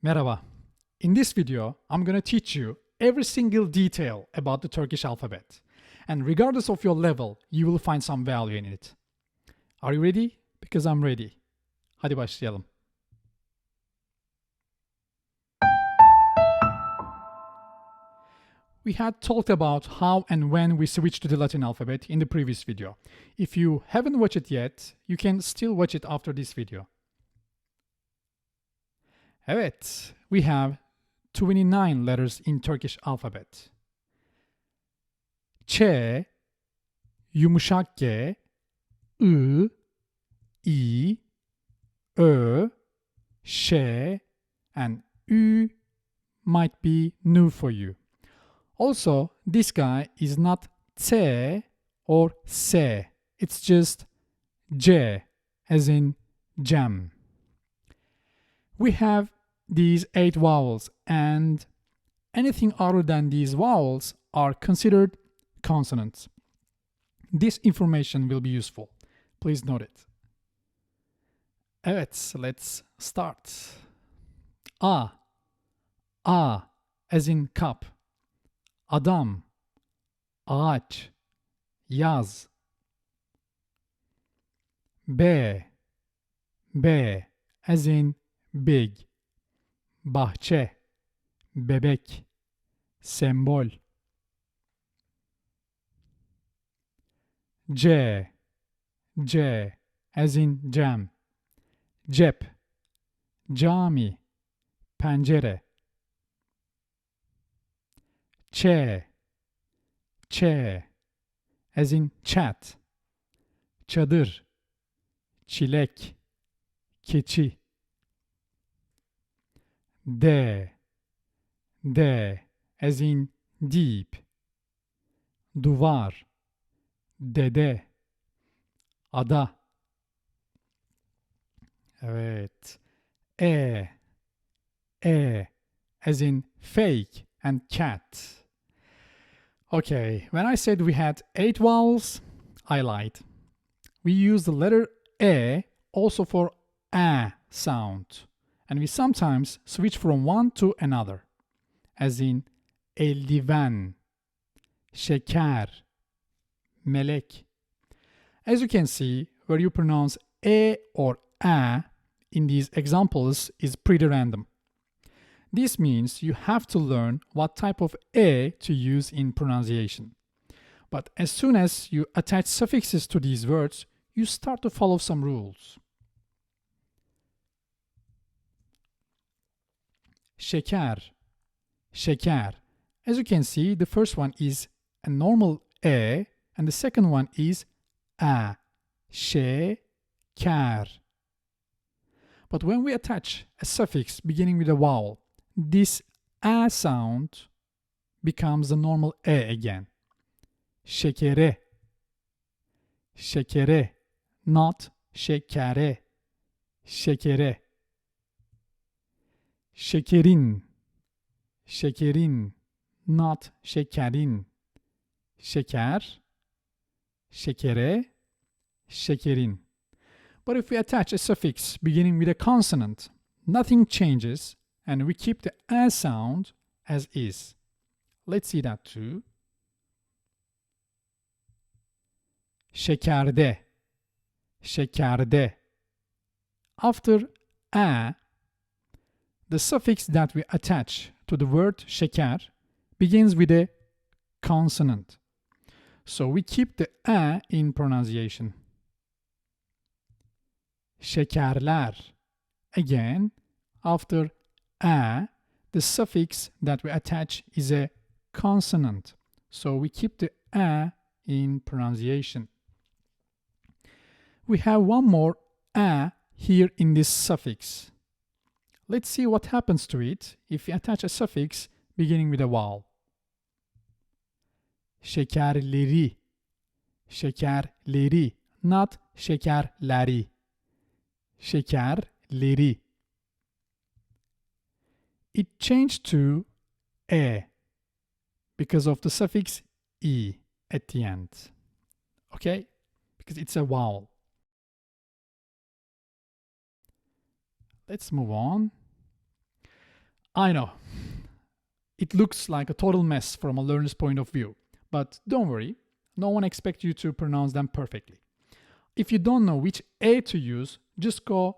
Merhaba. In this video, I'm going to teach you every single detail about the Turkish alphabet. And regardless of your level, you will find some value in it. Are you ready? Because I'm ready. Hadi başlayalım. We had talked about how and when we switch to the Latin alphabet in the previous video. If you haven't watched it yet, you can still watch it after this video. Evet, we have 29 letters in Turkish alphabet. Ç, yumuşak G, I, I, Ö, Ş, and Ü might be new for you. Also, this guy is not T or S. It's just J, as in jam. We have these 8 vowels, and anything other than these vowels are considered consonants. This information will be useful. Please note it. Evet, let's start. A, as in cup. Adam, ağaç, yaz. B, as in big. Bahçe, bebek, sembol. C, as in cam. Cep, cami, pencere. Ç, as in chat. Çadır, çilek, keçi. D, as in deep. Duvar, dede, ada. Evet. E, as in fake and cat. Okay, when I said we had 8 vowels, I lied. We use the letter E also for A sound. And we sometimes switch from one to another, as in eldiven, şeker, melek. As you can see, where you pronounce E or A in these examples is pretty random. This means you have to learn what type of E to use in pronunciation. But as soon as you attach suffixes to these words, you start to follow some rules. Şeker. As you can see, the first one is a normal E and the second one is A. Şeker. But when we attach a suffix beginning with a vowel, this A sound becomes the normal E again. Şekere. Not şekere. Şekere. Şekerin, not şekerin. Şeker, şekere, şekerin. But if we attach a suffix beginning with a consonant, nothing changes and we keep the A sound as is. Let's see that too. Şekerde. After A, the suffix that we attach to the word şeker begins with a consonant. So we keep the A in pronunciation. Şekerler. Again, after A, the suffix that we attach is a consonant. So we keep the A in pronunciation. We have one more A here in this suffix. Let's see what happens to it if we attach a suffix beginning with a vowel. Şekerleri, not şekerleri. Şekerleri. It changed to E because of the suffix E at the end. Okay? Because it's a vowel. Let's move on. I know. It looks like a total mess from a learner's point of view. But don't worry, no one expects you to pronounce them perfectly. If you don't know which A to use, just go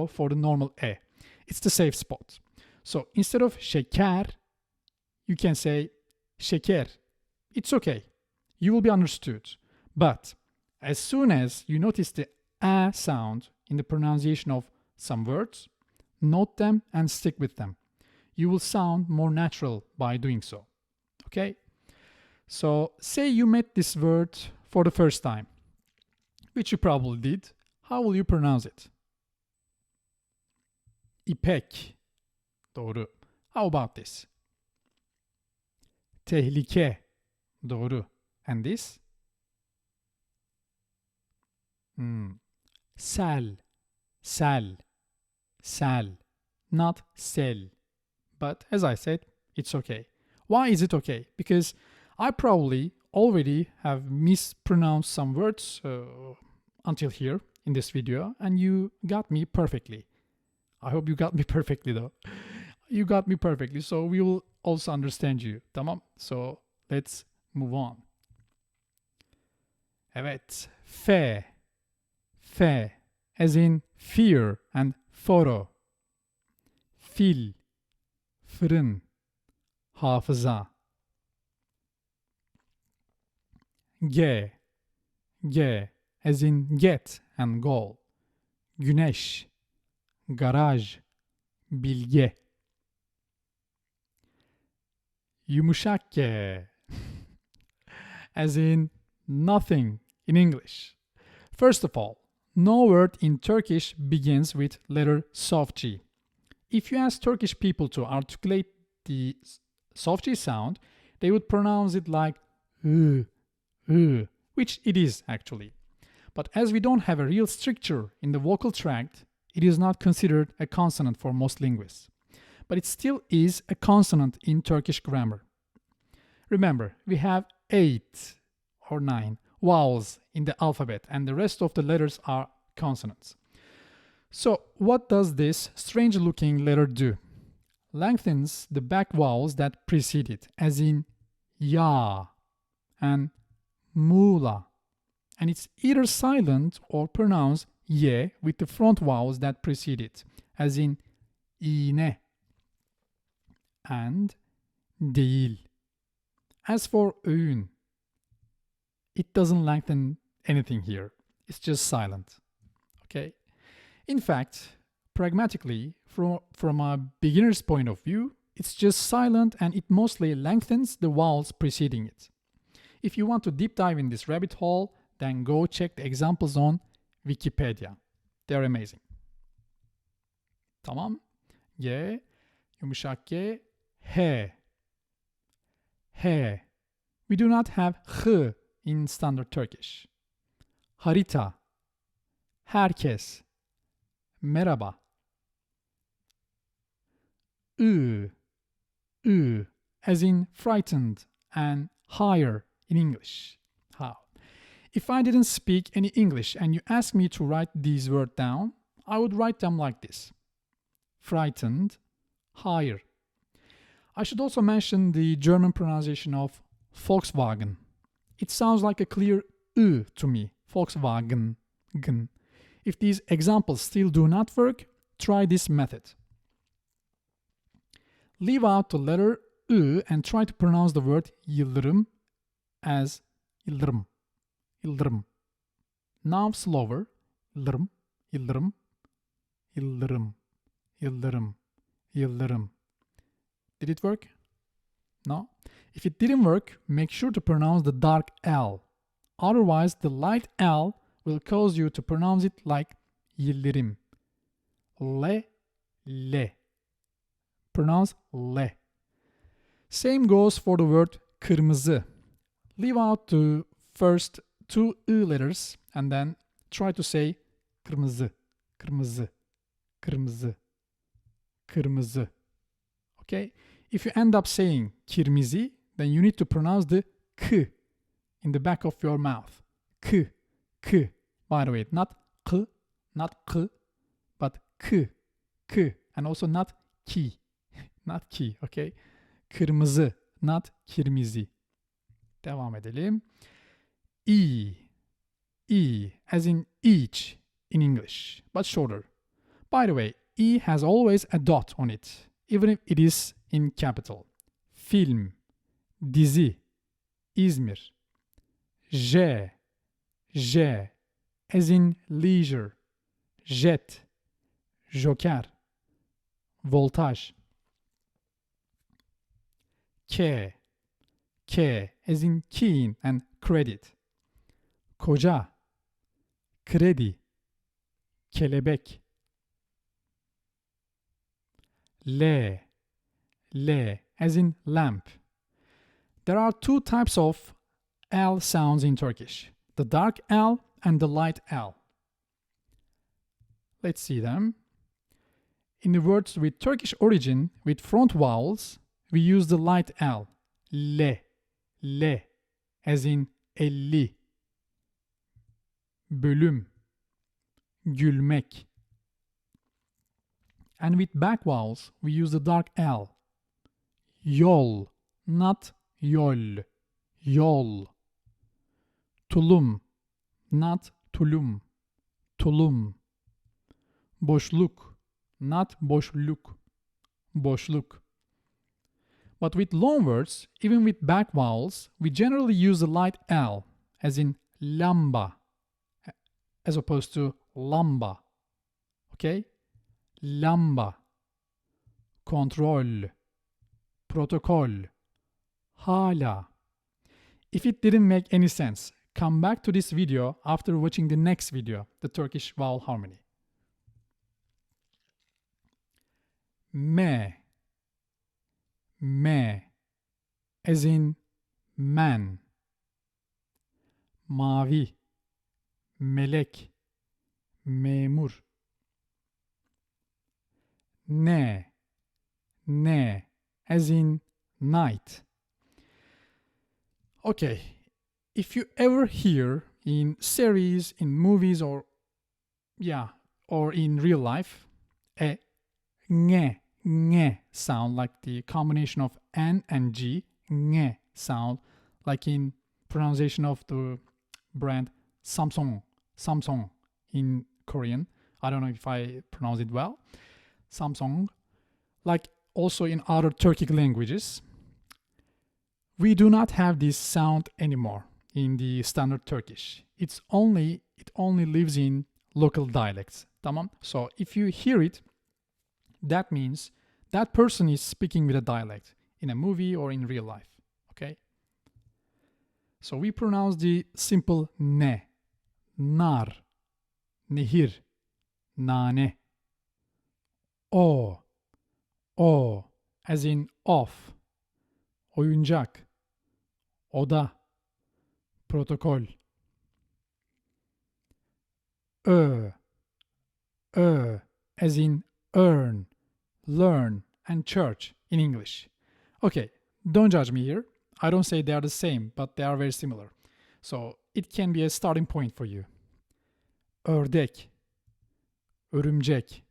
for the normal A. It's the safe spot. So instead of şeker, you can say şeker. It's okay. You will be understood. But as soon as you notice the A sound in the pronunciation of some words, note them and stick with them. You will sound more natural by doing so. Okay? So say you met this word for the first time, which you probably did. How will you pronounce it? İpek. Doğru. How about this? Tehlike. Doğru. And this? Sel. Sel. Sel. Not sel. But as I said, it's okay. Why is it okay? Because I probably already have mispronounced some words until here in this video, and you got me perfectly. I hope you got me perfectly though. You got me perfectly, so we will also understand you. Tamam? So let's move on. Evet. F. F. As in fear and photo. Fil. Fırın. Hafıza. G. G. As in get and goal. Güneş. Garaj. Bilge. Yumuşak G. As in nothing in English. First of all, no word in Turkish begins with letter soft G. If you ask Turkish people to articulate the soft G sound, they would pronounce it like which it is actually. But as we don't have a real structure in the vocal tract, it is not considered a consonant for most linguists. But it still is a consonant in Turkish grammar. Remember, we have 8 or 9 vowels in the alphabet, and the rest of the letters are consonants. So what does this strange-looking letter do? Lengthens the back vowels that precede it, as in ya and muğla. And it's either silent or pronounced ye with the front vowels that precede it, as in iğne and değil. As for öğün, it doesn't lengthen anything here. It's just silent. Okay? In fact, pragmatically, from a beginner's point of view, it's just silent and it mostly lengthens the vowels preceding it. If you want to deep dive in this rabbit hole, then go check the examples on Wikipedia. They're amazing. Tamam. G, yumuşak G, H. H. We do not have H in standard Turkish. Harita. Herkes. Merhaba. Ü. Ü. As in frightened and higher in English. How? If I didn't speak any English and you asked me to write these words down, I would write them like this. Frightened, higher. I should also mention the German pronunciation of Volkswagen. It sounds like a clear Ü to me. Volkswagen. If these examples still do not work, try this method. Leave out the letter Ü and try to pronounce the word yıldırım as yıldırım. Yıldırım. Now slower. Yıldırım, yıldırım, yıldırım, yıldırım, yıldırım. Did it work? No? If it didn't work, make sure to pronounce the dark L. Otherwise, the light L will cause you to pronounce it like yıldırım. Le. Pronounce le. Same goes for the word kırmızı. Leave out the first 2 ı letters and then try to say kırmızı, kırmızı, kırmızı, kırmızı. Okay? If you end up saying kirmizi, then you need to pronounce the k in the back of your mouth. K. By the way, not k, but k, and also not ki. not ki, okay? Kırmızı, not kirmizi. Devam edelim. E, E, as in each in English, but shorter. By the way, E has always a dot on it, even if it is in capital. Film, dizi, İzmir. J, J, as in leisure. Jet, joker, voltaj. K, K, as in keen and credit. Koca, kredi, kelebek. L, L, as in lamp. There are two types of L sounds in Turkish, the dark L and the light L. Let's see them. In the words with Turkish origin with front vowels, we use the light L. L, L, as in 50. Bölüm, gülmek. And with back vowels, we use the dark L. Yol, not yol. Yol. Tulum, not tulum. Tulum. Boşluk, not boşluk. Boşluk. But with long words, even with back vowels, we generally use the light L, as in lamba, as opposed to lamba. Okay? Lamba. Kontrol. Protokol. Hala. If it didn't make any sense, come back to this video after watching the next video, the Turkish vowel harmony. Me, me, as in man. Mavi, melek, memur. Ne, ne, as in night. Okay, if you ever hear in series, in movies, or in real life, a nge sound like the combination of N and G, nge sound like in pronunciation of the brand Samsung in Korean. I don't know if I pronounce it well. Samsung, like also in other Turkic languages. We do not have this sound anymore in the standard Turkish. It only lives in local dialects. Tamam? So if you hear it, that means that person is speaking with a dialect in a movie or in real life. Okay? So we pronounce the simple ne, nar, nehir, nane. O, as in off, oyuncak, oda, protokol. Ö, as in earn, learn, and church in English. Okay, don't judge me here. I don't say they are the same, but they are very similar. So it can be a starting point for you. Ördek, örümcek,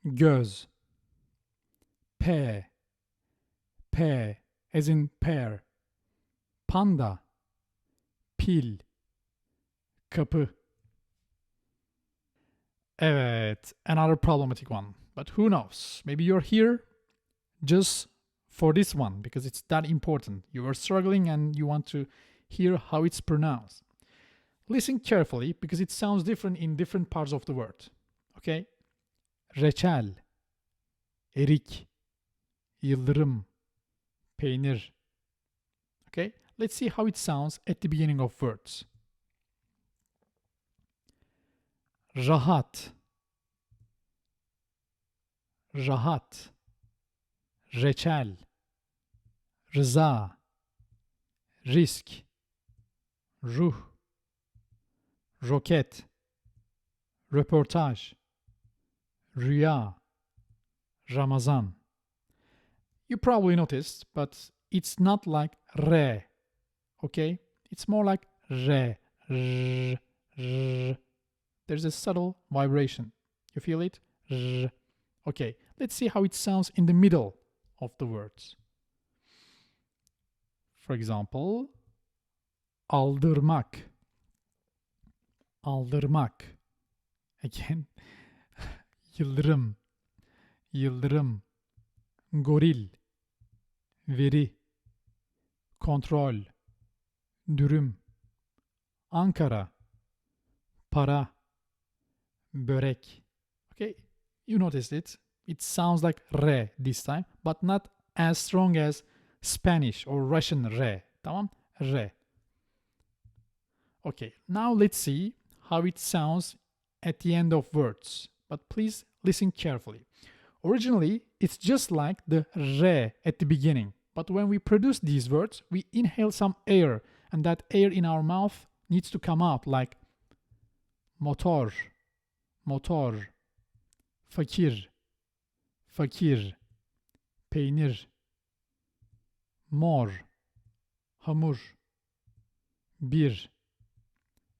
göz. P, as in pear. Panda, pil, kapı. Evet, another problematic one. But who knows? Maybe you're here just for this one because it's that important. You are struggling and you want to hear how it's pronounced. Listen carefully because it sounds different in different parts of the word. Okay? Reçel, erik, yıldırım, peynir. Okay? Let's see how it sounds at the beginning of words. Rahat, rahat, reçel, rıza, risk, ruh, roket, röportaj, rüya, Ramazan. You probably noticed, but it's not like re, okay? It's more like re, r, r. There's a subtle vibration. You feel it? R. Okay, let's see how it sounds in the middle of the words. For example, aldırmak. Aldırmak. Again, yıldırım. Yıldırım. Goril. Veri. Kontrol. Dürüm. Ankara. Para. Börek. Okay, you noticed it. It sounds like re this time, but not as strong as Spanish or Russian re. Tamam? Re. Okay, now let's see how it sounds at the end of words. But please listen carefully. Originally, it's just like the re at the beginning. But when we produce these words, we inhale some air, and that air in our mouth needs to come out like motor, motor, fakir, fakir, peynir, mor, hamur, bir,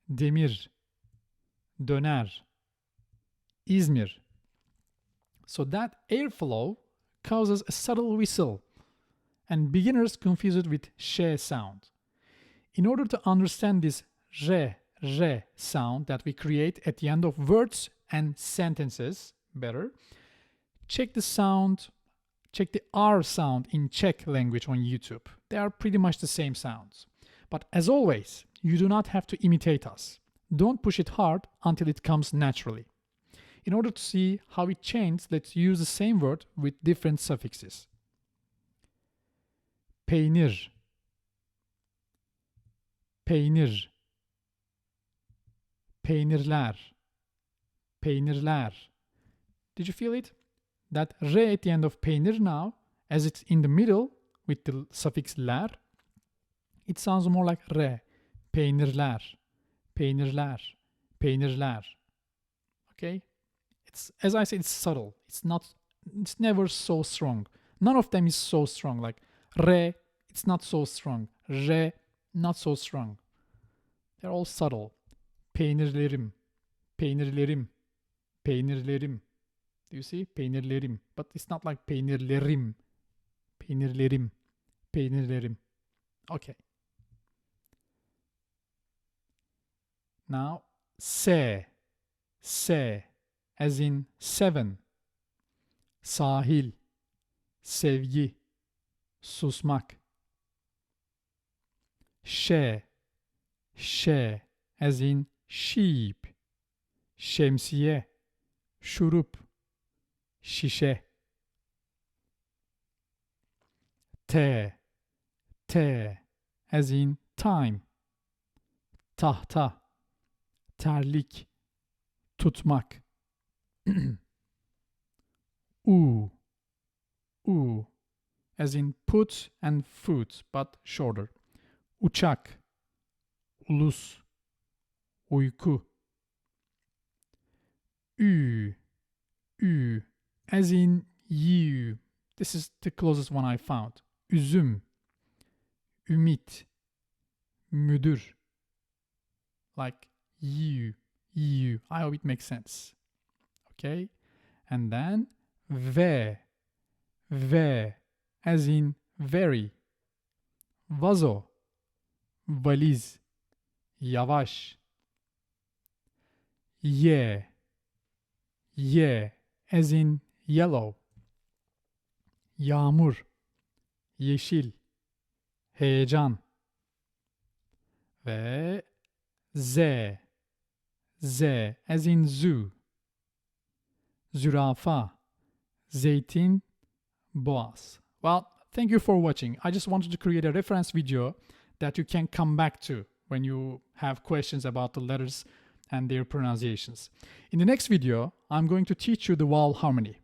demir, döner, İzmir. So that airflow causes a subtle whistle, and beginners confuse it with sh sound. In order to understand this re sound that we create at the end of words and sentences better, check the R sound in Czech language on YouTube. They are pretty much the same sounds. But as always, you do not have to imitate us. Don't push it hard until it comes naturally. In order to see how it changes, let's use the same word with different suffixes. Peynir, peynir, peynirler, peynirler. Did you feel it? That re at the end of peynir now, as it's in the middle with the suffix ler, it sounds more like re. Peynirler, peynirler, peynirler. Okay? It's, as I said, it's subtle. It's never so strong. None of them is so strong. Like re, it's not so strong. Re, not so strong. They're all subtle. Peynirlerim, peynirlerim, peynirlerim. Do you see? Peynirlerim. But it's not like peynirlerim. Peynirlerim, peynirlerim. Okay. Now, se, as in seven. Sahil, sevgi, susmak. Şe, as in sheep. Şemsiye, şurup, şişe. T, as in time. Tahta, terlik, tutmak. U, as in put and foot, but shorter. Uçak, ulus, uyku. Ü, as in you. This is the closest one I found. Üzüm, ümit, müdür. Like you. I hope it makes sense. Okay? And then ve, as in very. Vazo, valiz, yavaş. Ye, as in yellow. Yağmur, yeşil, heyecan. Ve z, as in zoo. Zürafa, zeytin, boğaz. Well, thank you for watching. I just wanted to create a reference video that you can come back to when you have questions about the letters and their pronunciations. In the next video, I'm going to teach you the vowel harmony.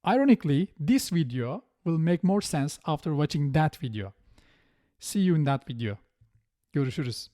Ironically, this video will make more sense after watching that video. See you in that video. Görüşürüz.